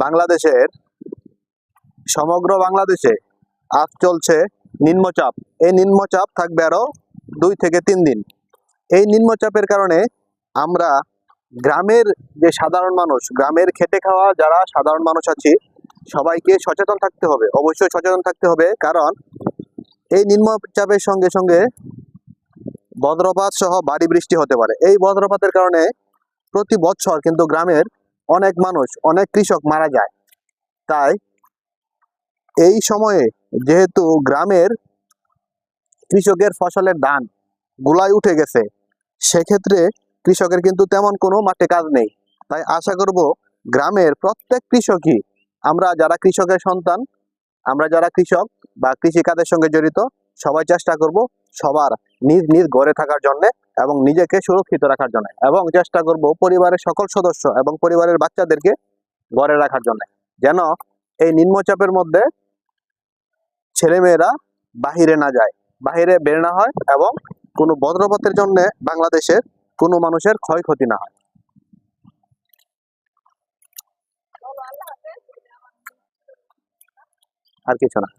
বাংলাদেশের সমগ্র বাংলাদেশে আজ চলছে নিম্নচাপ। এই নিম্নচাপ থাকবে আরো 2 থেকে 3 দিন। এই নিম্নচাপের কারণে আমরা গ্রামের যে সাধারণ মানুষ, গ্রামের খেটে খাওয়া যারা সাধারণ মানুষ আছি, সবাইকে সচেতন থাকতে হবে, অবশ্যই সচেতন থাকতে হবে। কারণ এই নিম্নচাপের সঙ্গে সঙ্গে বজ্রপাত সহ ভারী বৃষ্টি হতে পারে। এই বজ্রপাতের কারণে প্রতি বছর কিন্তু গ্রামের অনেক মানুষ, অনেক কৃষক মারা যায়। তাই এই সময়ে যেহেতু গ্রামের কৃষকের ফসলের ধান গোলায় উঠে গেছে, সেক্ষেত্রে কৃষকের কিন্তু তেমন কোনো মাঠে কাজ নেই। তাই আশা করব গ্রামের প্রত্যেক কৃষকই, আমরা যারা কৃষকের সন্তান, আমরা যারা কৃষক বা কৃষিকাজের সঙ্গে জড়িত, সবাই চেষ্টা করব সবার নিজ নিজ ঘরে থাকার জন্য এবং নিজেকে সুরক্ষিত রাখার জন্য, এবং চেষ্টা করব পরিবারের সকল সদস্য এবং পরিবারের বাচ্চাদেরকে ঘরে রাখার জন্য, যেন এই নিম্নচাপের মধ্যে ছেলেমেয়েরা বাহিরে না যায়, বাহিরে বের না হয়, এবং কোনো বজ্রপাতের জন্য বাংলাদেশের কোনো মানুষের ক্ষয়ক্ষতি না হয়। আর কিছু না।